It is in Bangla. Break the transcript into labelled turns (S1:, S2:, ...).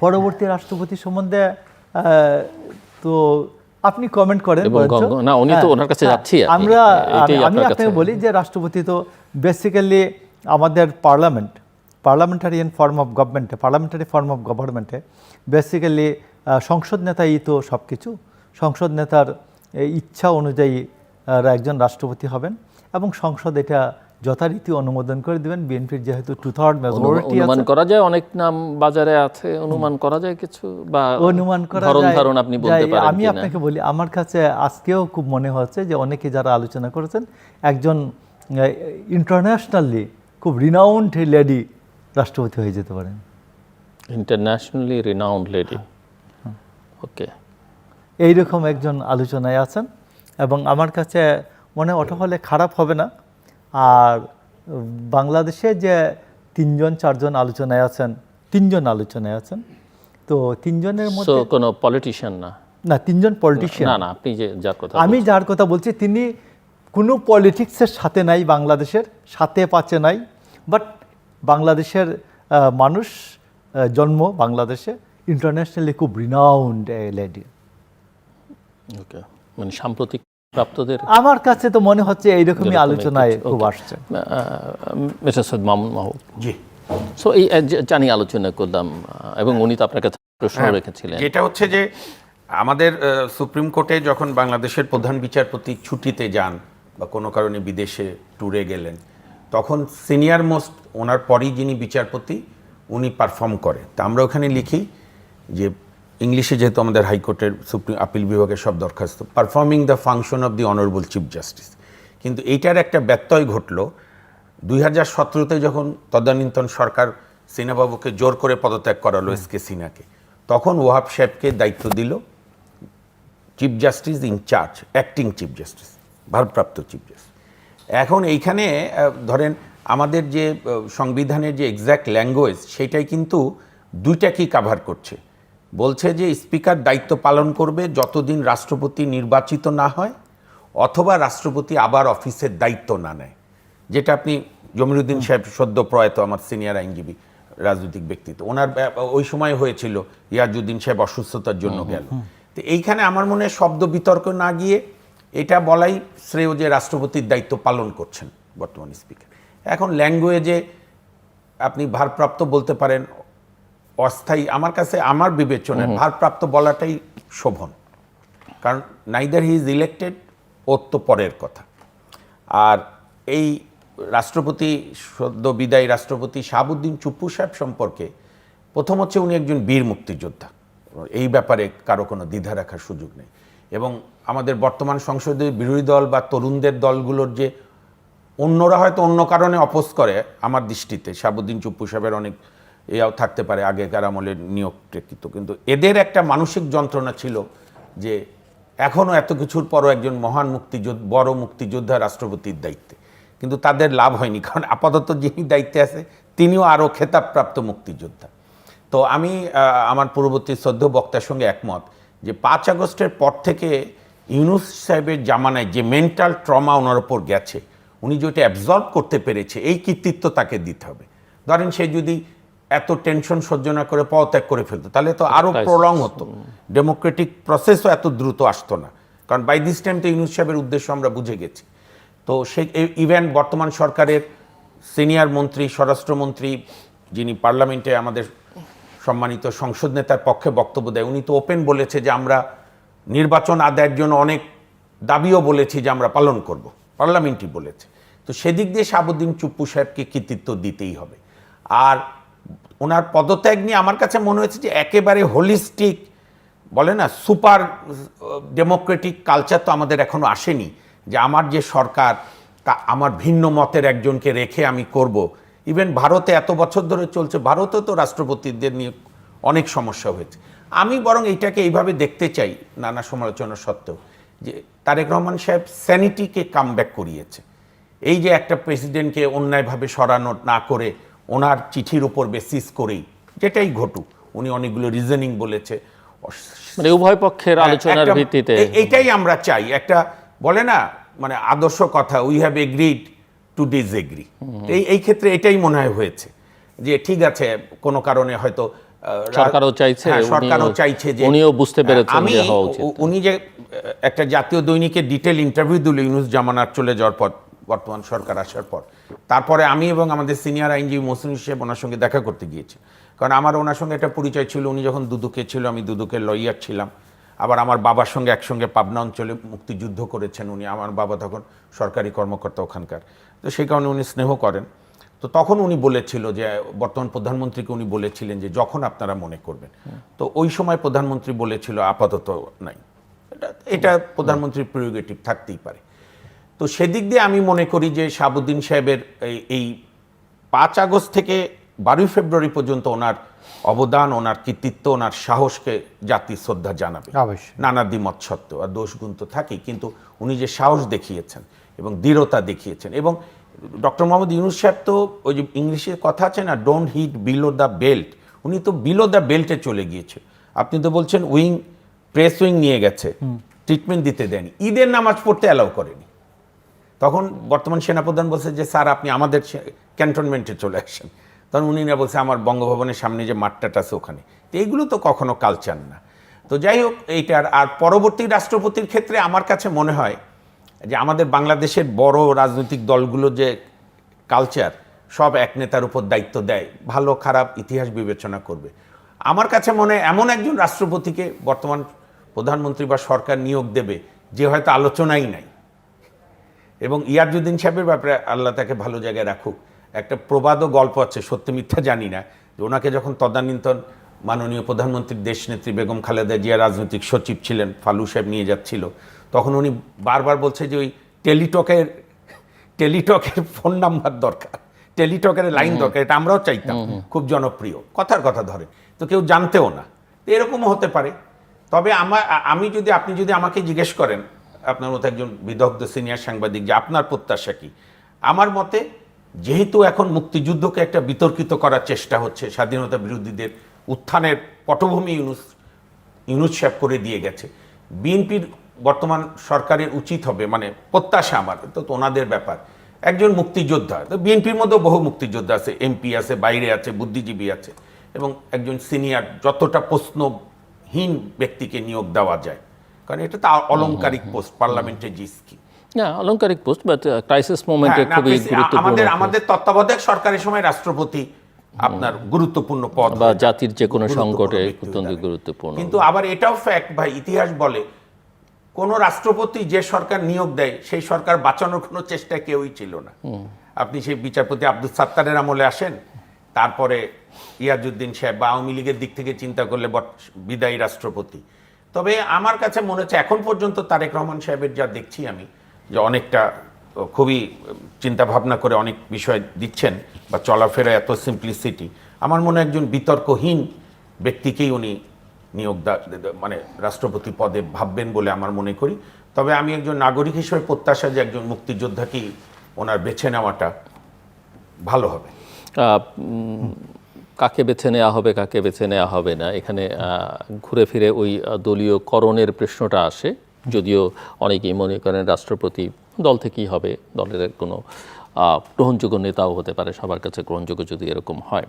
S1: পরবর্তী রাষ্ট্রপতি সম্বন্ধে তো আপনি কমেন্ট করেন।
S2: না, উনি তো ওনার কাছে যাচ্ছি।
S1: আমি আপনাকে বলি যে রাষ্ট্রপতি তো বেসিক্যালি আমাদের পার্লামেন্টারি ফর্ম অফ গভর্নমেন্টে বেসিক্যালি সংসদ নেতাই তো সব কিছু। সংসদ নেতার ইচ্ছা অনুযায়ী একজন রাষ্ট্রপতি হবেন এবং সংসদ এটা যথারীতি অনুমোদন করে দিবেন। বিএনপির যেহেতু 2/3 মেজরিটি আছে,
S2: অনুমান করা যায় অনেক নাম বাজারে আছে, অনুমান করা যায় কিছু, বা
S1: অনুমান করা
S2: যায় আপনি বলতে পারেন।
S1: আমি আপনাকে বলি, আমার কাছে আজকেও খুব মনে হচ্ছে যে অনেকে যারা আলোচনা করেছেন একজন ইন্টারন্যাশনালি খুব রিনাউন্ড লেডি রাষ্ট্রপতি হয়ে যেতে পারেন।
S2: ইন্টারন্যাশনালি রিনাউন্ড লেডি, ওকে,
S1: এইরকম একজন আলোচনায় আছেন এবং আমার কাছে মনে ওটা হলে খারাপ হবে না। আর বাংলাদেশে যে 3-4 আলোচনায় আছেন, 3জন আলোচনায় আছেন, তো 3জনের মধ্যে
S2: কোনো পলিটিশিয়ান না,
S1: 3জন পলিটিশিয়ান
S2: না, আপনি
S1: আমি যার কথা বলছি তিনি কোনো পলিটিক্সের সাথে নাই, বাংলাদেশের সাথে পাচ্ছে নাই, বাট বাংলাদেশের মানুষ জন্ম বাংলাদেশে, ইন্টারন্যাশনালি খুব রিনাউন্ড লেডি।
S2: ওকে, মানে সাম্প্রতিক প্রাপ্তদের
S1: আমার কাছে তো মনে হচ্ছে এইরকমই আলোচনায় খুব আসছে।
S2: মিস্টার সৈয়দ মামুন মাহবুব,
S3: জি,
S2: সো এই জানি আলোচনা করলাম এবং উনি তো আপনার কাছে প্রশ্ন রেখেছিলেন।
S3: যেটা হচ্ছে যে আমাদের সুপ্রিম কোর্টে যখন বাংলাদেশের প্রধান বিচারপতি ছুটিতে যান বা কোনো কারণে বিদেশে ট্যুরে গেলেন, তখন সিনিয়র মোস্ট ওনার পরই যিনি বিচারপতি উনি পারফর্ম করে। তা আমরা ওখানে লিখি যে ইংলিশে, যেহেতু আমাদের হাইকোর্টের সুপ্রিম আপিল বিভাগের সব দরখাস্ত, performing the function of the honourable chief justice. কিন্তু এইটার একটা ব্যত্যয় ঘটল 2017-তে যখন তদানীন্তন সরকার সিনহাবাবুকে জোর করে পদত্যাগ করালো, এসকে সিনহাকে, তখন ওয়াহাব সাহেবকে দায়িত্ব দিল chief justice in-charge, acting chief justice, ভারপ্রাপ্ত চিফ জাস্টিস। এখন এইখানে ধরেন আমাদের যে সংবিধানের যে এক্স্যাক্ট ল্যাঙ্গুয়েজ, সেটাই কিন্তু দুইটাকেই কাভার করছে। বলছে যে স্পিকার দায়িত্ব পালন করবে যতদিন রাষ্ট্রপতি নির্বাচিত না হয় অথবা রাষ্ট্রপতি আবার অফিসের দায়িত্ব না নেয়। যেটা আপনি জমিরুদ্দিন সাহেব, সদ্য প্রয়াত আমার সিনিয়র আইনজীবী, রাজনৈতিক ব্যক্তিত্ব, ওনার ওই সময় হয়েছিল, ইয়াজউদ্দিন সাহেব অসুস্থতার জন্য গেল। তো এইখানে আমার মনে হয় শব্দ বিতর্ক না গিয়ে এটা বলাই শ্রেয় যে রাষ্ট্রপতির দায়িত্ব পালন করছেন বর্তমান স্পিকার। এখন ল্যাঙ্গুয়েজে আপনি ভারপ্রাপ্ত বলতে পারেন, অস্থায়ী, আমার কাছে আমার বিবেচনায় ভারপ্রাপ্ত বলাটাই শোভন, কারণ নাইদার হি ইজ ইলেক্টেড, ওর তো পরের কথা। আর এই রাষ্ট্রপতি, সদ্য বিদায়ী রাষ্ট্রপতি শাহাবুদ্দিন চুপ্পু সাহেব সম্পর্কে প্রথম হচ্ছে উনি একজন বীর মুক্তিযোদ্ধা, এই ব্যাপারে কারো কোনো দ্বিধা রাখার সুযোগ নেই। এবং আমাদের বর্তমান সংসদীয় বিরোধী দল বা তরুণদের দলগুলোর যে অন্যরা হয়তো অন্য কারণে অপোজ করে, আমার দৃষ্টিতে শাহাবুদ্দিন চুপ্পু সাহেবের অনেক এও থাকতে পারে আগেকার আমলের নিয়োগ প্রেক্ষিত, কিন্তু এদের একটা মানসিক যন্ত্রণা ছিল যে এখনও এত কিছুর পরও একজন মহান মুক্তিযোদ্ধা, বড় মুক্তিযোদ্ধা রাষ্ট্রপতির দায়িত্বে, কিন্তু তাদের লাভ হয়নি, কারণ আপাতত যিনি দায়িত্বে আছে তিনিও আরও খেতাবপ্রাপ্ত মুক্তিযোদ্ধা। তো আমি আমার পূর্ববর্তী শ্রদ্ধেয় বক্তার সঙ্গে একমত যে 5 আগস্টের পর থেকে ইউনূস সাহেবের জামানায় যে মেন্টাল ট্রমা ওনার ওপর গেছে, উনি যেটা অ্যাবজর্ব করতে পেরেছে, এই কৃতিত্ব তাকে দিতে হবে। ধরেন সে যদি এত টেনশন সহ্য না করে পদত্যাগ করে ফেলতো, তাহলে তো আরও প্রলং হতো, ডেমোক্রেটিক প্রসেসও এত দ্রুত আসতো না, কারণ বাই দিস টাইম তো ইউনূস সাহেবের উদ্দেশ্য আমরা বুঝে গেছি। তো সে ইভেন বর্তমান সরকারের সিনিয়র মন্ত্রী, স্বরাষ্ট্রমন্ত্রী, যিনি পার্লামেন্টে আমাদের সম্মানিত সংসদ নেতার পক্ষে বক্তব্য দেয়, উনি তো ওপেন বলেছে যে আমরা নির্বাচন আদায়ের জন্য অনেক দাবিও বলেছি যে আমরা পালন করব, পার্লামেন্টই বলেছে। তো সেদিক দিয়ে শাহাবুদ্দিন চুপ্পু সাহেবকে কৃতিত্ব দিতেই হবে। আর ওনার পদত্যাগ নিয়ে আমার কাছে মনে হয়েছে যে একেবারে হোলিস্টিক, বলে না, সুপার ডেমোক্রেটিক কালচার তো আমাদের এখনও আসেনি, যে আমার যে সরকার তা আমার ভিন্ন মতের একজনকে রেখে আমি করব। ইভেন ভারতে এত বছর ধরে চলছে, ভারতেও তো রাষ্ট্রপতিদের নিয়ে অনেক সমস্যা হয়েছে। আমি বরং এইটাকে এইভাবে দেখতে চাই, নানা সমালোচনা সত্ত্বেও, যে তারেক রহমান সাহেব স্যানিটিকে কামব্যাক করিয়েছে। এই যে একটা প্রেসিডেন্টকে অন্যায়ভাবে সরানো না করে ওনার চিঠির উপর বেসিস করেই, যেটাই ঘটুক, উনি অনেকগুলো রিজনিং বলেছে,
S2: মানে উভয় পক্ষের আলোচনার ভিত্তিতে
S3: এইটাই আমরা চাই। একটা বলে না, মানে আদর্শ কথা, we have agreed two disagree. এই ক্ষেত্রে এটাই মনে হয় হয়েছে, যে ঠিক আছে কোনো কারণে হয়তো
S2: সরকারও চাইছে,
S3: হ্যাঁ, সরকারও চাইছে যে
S2: উনিও বুঝতে পেরেছেন
S3: আমি
S2: যে হওয়া উচিত।
S3: উনি যে একটা জাতীয় দৈনিকে ডিটেল ইন্টারভিউ দিল ইউনুস জামানার চলে যাওয়ার পর, বর্তমান সরকার আসার পর, তারপরে আমি এবং আমাদের সিনিয়র আইনজীবী মহসিন সাহেব ওনার সঙ্গে দেখা করতে গিয়েছি। কারণ আমার ওনার সঙ্গে একটা পরিচয় ছিল, উনি যখন দুদকে ছিল আমি দুদকের লয়ার ছিলাম। আবার আমার বাবার সঙ্গে একসঙ্গে পাবনা অঞ্চলে মুক্তিযুদ্ধ করেছেন উনি, আমার বাবা তখন সরকারি কর্মকর্তা ওখানকার, তো সেই কারণে উনি স্নেহ করেন। তো তখন উনি বলেছিল যে বর্তমান প্রধানমন্ত্রীকে উনি বলেছিলেন যে যখন আপনারা মনে করবেন। তো ওই সময় প্রধানমন্ত্রী বলেছিল আপাতত নাই, এটা প্রধানমন্ত্রীর প্রিরোগেটিভ থাকতেই পারে। তো সেদিক দিয়ে আমি মনে করি যে শাহাবুদ্দিন সাহেবের এই 5 আগস্ট থেকে 12 ফেব্রুয়ারি পর্যন্ত ওনার অবদান, ওনার কৃতিত্ব, ওনার সাহসকে জাতি শ্রদ্ধা জানাবে
S1: অবশ্যই।
S3: নানা দ্বিমত সত্ত্বেও। আর দোষগুণ তো থাকেই, কিন্তু উনি যে সাহস দেখিয়েছেন এবং দৃঢ়তা দেখিয়েছেন, এবং ডক্টর মোহাম্মদ ইউনূস সাহেব তো ওই যে ইংলিশের কথা আছে না, don't hit below the belt, উনি তো বিলো দ্য বেল্টে চলে গিয়েছে। আপনি তো বলছেন উইং, প্রেস উইং নিয়ে গেছে, ট্রিটমেন্ট দিতে দেয়নি, ঈদের নামাজ পড়তে অ্যালাউ করেনি। তখন বর্তমান সেনাপ্রধান বলছে যে স্যার আপনি আমাদের ক্যান্টনমেন্টে চলে আসেন। তখন উনি না বলছে আমার বঙ্গভবনের সামনে যে মাঠটা আছে ওখানে। তো এইগুলো তো কখনো কালচার না। তো যাই হোক, এইটার আর পরবর্তী রাষ্ট্রপতির ক্ষেত্রে আমার কাছে মনে হয় যে আমাদের বাংলাদেশের বড় রাজনৈতিক দলগুলো যে কালচার, সব এক নেতার উপর দায়িত্ব দেয়, ভালো খারাপ ইতিহাস বিবেচনা করবে। আমার কাছে মনে হয় এমন একজন রাষ্ট্রপতিকে বর্তমান প্রধানমন্ত্রী বা সরকার নিয়োগ দেবে যে হয়তো আলোচনাই নাই। এবং ইয়াজউদ্দিন সাহেবের ব্যাপারে আল্লাহ তাকে ভালো জায়গায় রাখুক, একটা প্রবাদ ও গল্প আছে, সত্য মিথ্যা জানি না, যে ওনাকে যখন তদানীন্তন মাননীয় প্রধানমন্ত্রীর দেশনেত্রী বেগম খালেদা জিয়া রাজনৈতিক সচিব ছিলেন, ফালু সাহেব নিয়ে যাচ্ছিল, তখন উনি বারবার বলছে যে ওই টেলিটকের ফোন নাম্বার দরকার, টেলিটকের লাইন দরকার, এটা আমরাও চাইতাম, খুব জনপ্রিয়, কথার কথা ধরে, তো কেউ জানতেও না। তো এরকমও হতে পারে। তবে আপনি যদি আমাকে জিজ্ঞেস করেন, আপনার মতো একজন বিদগ্ধ সিনিয়র সাংবাদিক, যে আপনার প্রত্যাশা কি, আমার মতে যেহেতু এখন মুক্তিযুদ্ধকে একটা বিতর্কিত করার চেষ্টা হচ্ছে, স্বাধীনতা বিরোধীদের উত্থানের পটভূমি ইউনূস সাহেব করে দিয়ে গেছে, বিএনপির বর্তমান সরকারের উচিত হবে, মানে প্রত্যাশা আমার, তো ওনাদের ব্যাপার, একজন মুক্তিযোদ্ধা, তো বিএনপির মধ্যেও বহু মুক্তিযোদ্ধা আছে, এমপি আছে, বাইরে আছে, বুদ্ধিজীবী আছে, এবং একজন সিনিয়র যতটা প্রশ্নহীন ব্যক্তিকে নিয়োগ দেওয়া যায়, কারণ এটা তো অলংকারিক পোস্ট, পার্লামেন্টের জি স্কিম
S2: না, অলংকারিক পোস্ট, বাট ক্রাইসিস মোমেন্টে খুবই গুরুত্বপূর্ণ।
S3: আমাদের তত্ত্বাবধায়ক সরকারের সময় রাষ্ট্রপতি আপনার গুরুত্বপূর্ণ পদ,
S2: বা জাতির যে কোনো সংকটে অত্যন্ত গুরুত্বপূর্ণ।
S3: কিন্তু আবার এটাও ফ্যাক্ট ভাই, ইতিহাস বলে কোন রাষ্ট্রপতি যে সরকার নিয়োগ দেয় সেই সরকার বাঁচানোর কোনো চেষ্টা কেউই ছিল না। আপনি সেই বিচারপতি আব্দুল সাত্তারের আমলে আসেন, তারপরে ইয়াজউদ্দিন সাহেব বা আওয়ামী লীগের দিক থেকে চিন্তা করলে বিদায়ী রাষ্ট্রপতি। তবে আমার কাছে মনে হচ্ছে এখন পর্যন্ত তারেক রহমান সাহেবের যা দেখছি আমি, যে অনেকটা খুবই চিন্তা ভাবনা করে অনেক বিষয় দিচ্ছেন, বা চলাফেরা এত সিম্পলিসিটি, আমার মনে হয় একজন বিতর্কহীন ব্যক্তিকেই উনি নিয়োগ মানে রাষ্ট্রপতি পদে ভাববেন বলে আমার মনে করি। তবে আমি একজন নাগরিক হিসেবে প্রত্যাশা যে একজন মুক্তিযোদ্ধাকেই ওনার বেছে নেওয়াটা ভালো হবে।
S2: কাকে বেছে নেওয়া হবে, কাকে বেছে নেওয়া হবে না, এখানে ঘুরে ফিরে ওই দলীয় করণের প্রশ্নটা আসে। যদিও অনেকেই মনে করেন রাষ্ট্রপতি দল থেকেই হবে, দলের কোনো গ্রহণযোগ্য নেতাও হতে পারে, সবার কাছে গ্রহণযোগ্য যদি এরকম হয়।